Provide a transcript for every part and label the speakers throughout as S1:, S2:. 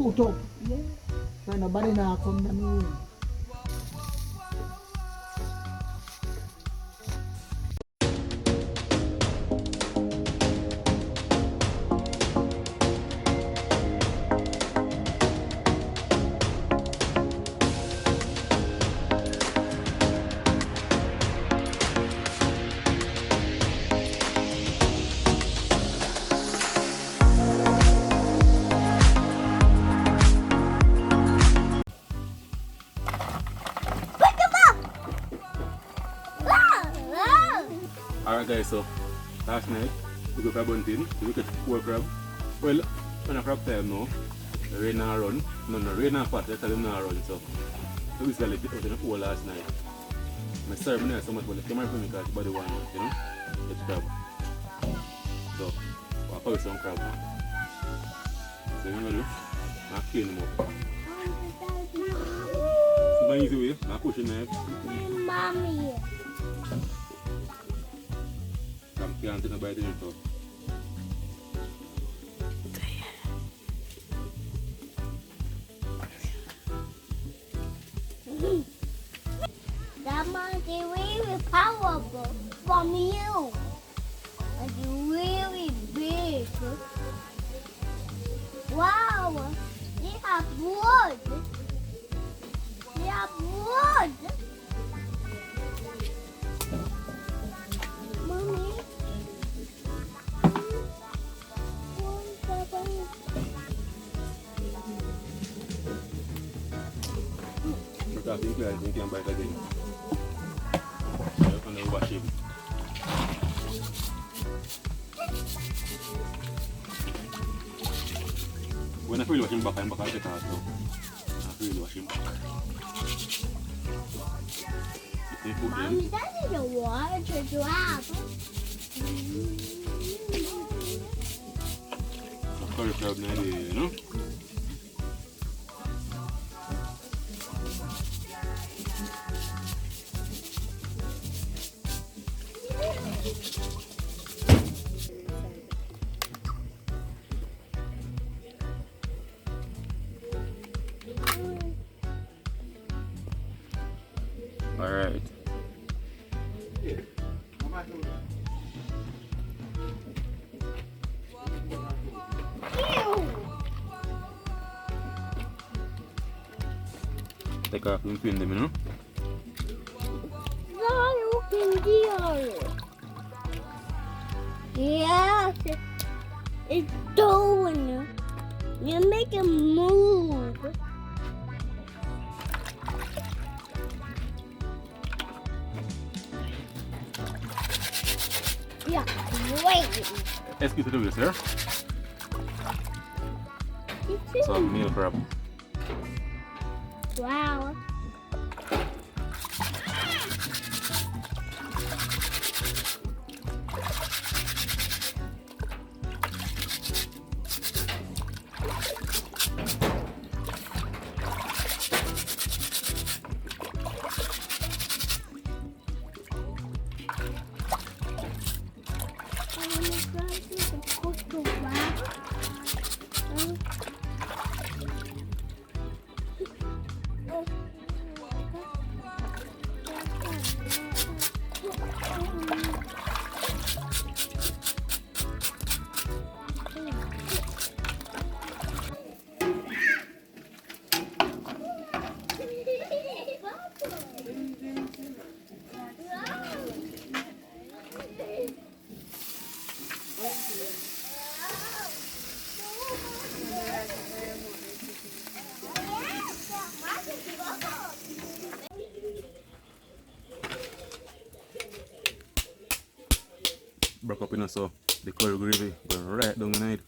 S1: shoot up. Yeah. So nobody now come to me.
S2: Alright guys, so last night we go for bunting, we catch 4 crab. Well, when a crab time now, the rain not run, no rain not fat, they tell them not run, so we just got it out in the pool last night. My serve me so much, but the camera for me because body one, you know, it's crab. So, I'll probably some crab. So you know do, I'll clean them up. It's not easy way, I'll push it knife.
S3: Mommy.
S2: Can't take a bite in it though.
S3: That must be really powerful from you. It's really big. Wow. They have wood. They have wood. Mommy.
S2: I think I can bite again. I'm going to wash it. When I feel washing back, I'm back at the car now. I feel washing back.
S3: Mommy, that is a water drop.
S2: Curry crab now, you know? All right. Take off and clean them, you know?
S3: No, you can do it. Yes, it's doing. You make it move. Yeah, wait.
S2: Excuse me, sir. Some meal crab.
S3: Wow.
S2: Broke up in so the curry gravy go right down the night.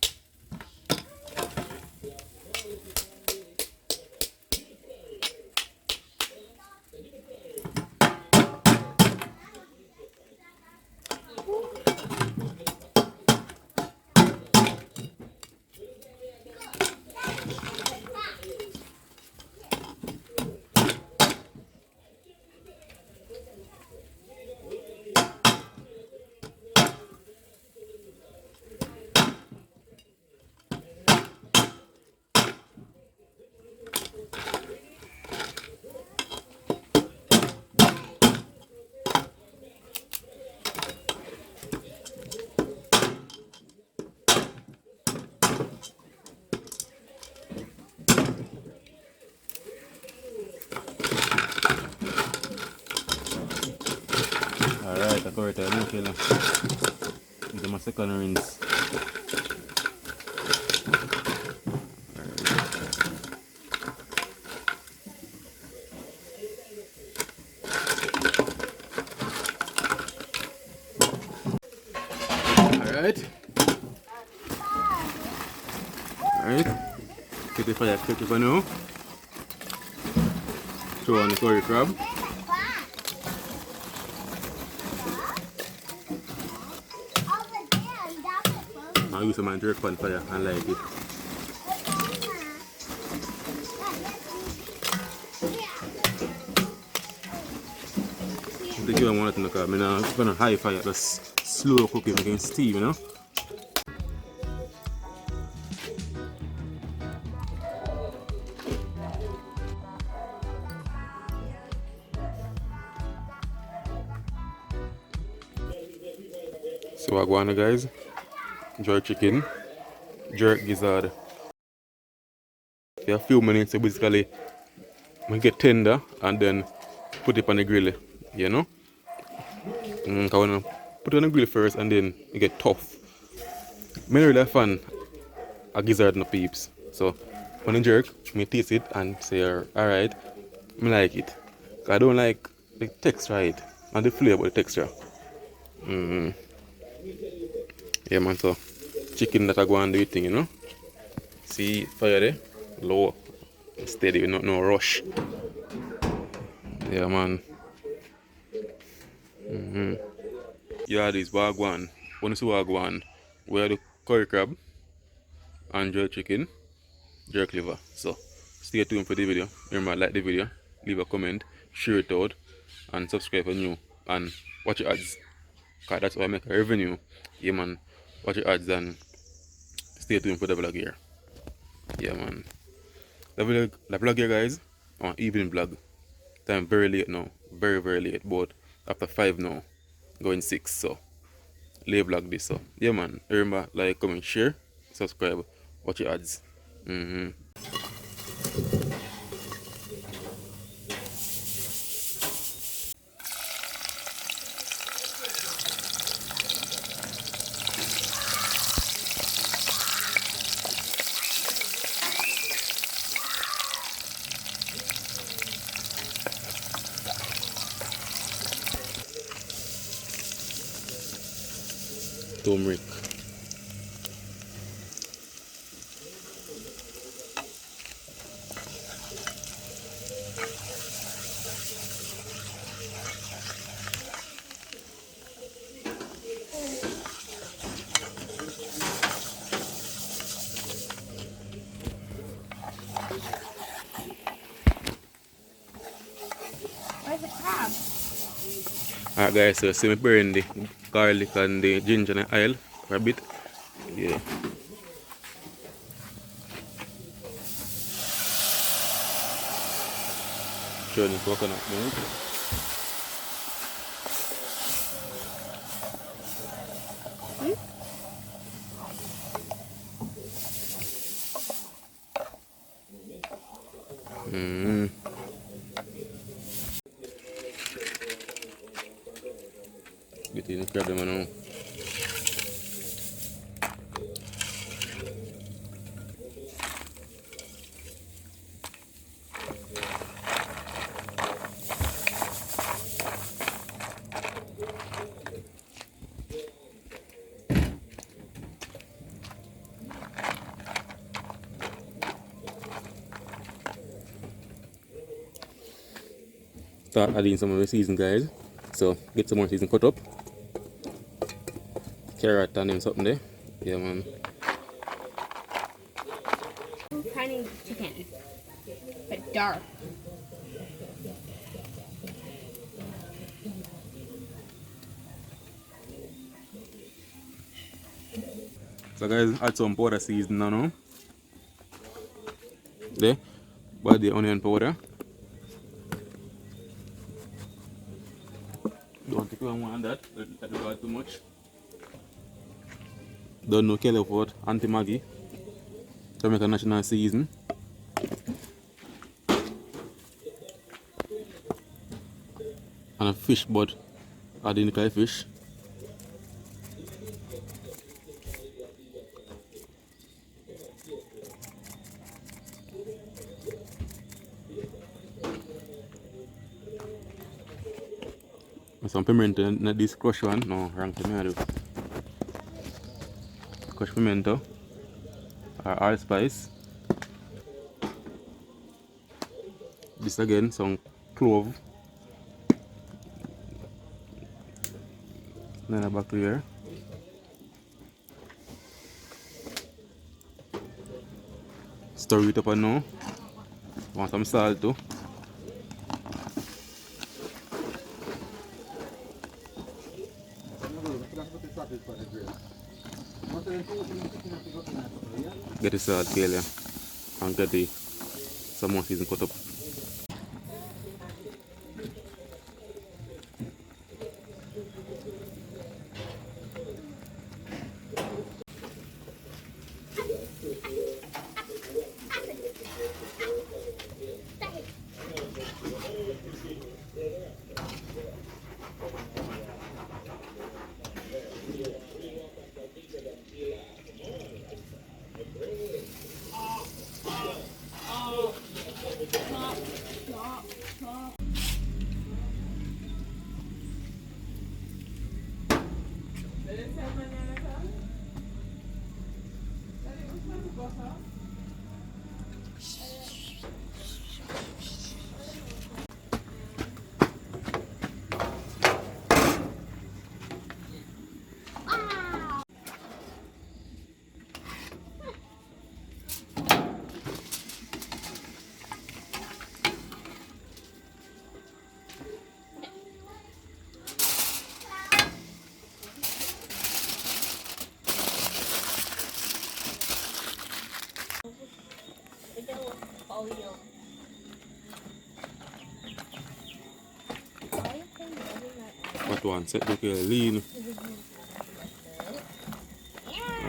S2: like a Crocodile, no killer. Into my second rinse. Alright. Alright. Get the fire quick for now. Throw on the curry crab. I'll use some jerk pan fire and like it. The girl want it because I'm not on high fire, just slow cooking, making steam, you know. So we're going guys, jerk chicken, jerk gizzard. For a few minutes so basically make it tender and then put it on the grill, you know. Because when I put it on the grill first and then it get tough. I'm not really a fan of gizzard no peeps. So when I jerk, I taste it and say alright, I like it. I don't like the texture of it and the flavor of the texture. Yeah man, so chicken that I go and do it thing, you know. See fire there, low, steady, no rush. Yeah man. Yeah, this Gwaan. When you see Gwaan, we have the curry crab and jerk chicken, jerk liver. So stay tuned for the video. Remember, like the video, leave a comment, share it out, and subscribe for new and watch your ads. Cause that's how I make a revenue. Yeah man, watch your ads and stay tuned for the vlog here. Yeah man. The vlog here guys, on evening vlog. Time very late now. Very late. But after 5 now. Going 6. So late vlog this. So yeah man. Remember, like, comment, share, subscribe, watch your ads. Turmeric.
S3: Where's the crab?
S2: Alright guys, so see me burn the garlic and the ginger and the oil for a bit. Yeah. Turn the coconut milk. Get in the crab them now. Start adding some of the season guys. So get some more season cut up. Carrot and then something there. Yeah man.
S3: Tiny chicken, but dark.
S2: So guys, add some powder season now. There. But the onion powder. Don't take on that. That will add too much. Don't know Kelly for anti-Maggi. Jamaican national season. And a fish bud add in the Thai fish. And some pimento, not this crushed one, no, wrong thing I do. Crushed pimento or allspice. This again, some clove. Then back to here. Stir it up and now. Want some salt too. Get the salt here and get the some more season cut up. What one? Set the lean.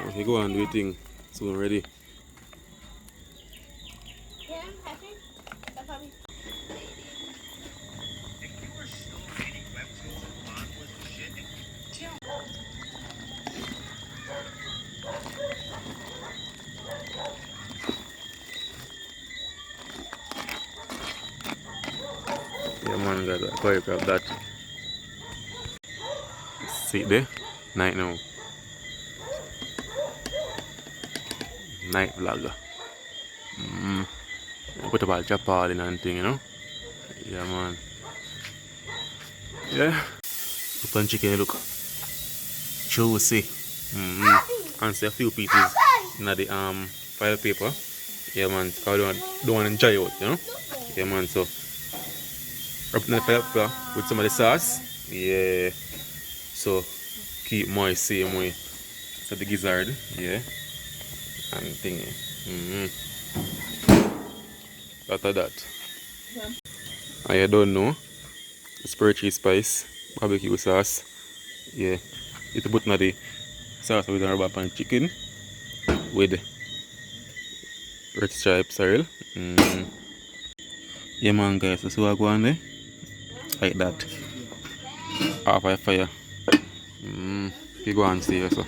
S2: Okay, go on, waiting. Soon ready. Yeah man, got that choreograph that. See there? Night now. Night vlog. Put about Jevaughn in and thing, you know? Yeah man. Yeah. Look on chicken, look. Juicy. And see a few pieces in the file paper. Yeah man, because I don't want to dry out, you know? Yeah man, so rub it in the file paper with some of the sauce. Yeah. So keep moist same way. So the gizzard, yeah. And thingy. After that. I don't know. Spray cheese spice, barbecue sauce. Yeah. You put in the sauce with a rubber pan chicken with red stripe sorrel. Yeah man guys, so I go on there. Like that. Half a fire. You go and see yourself.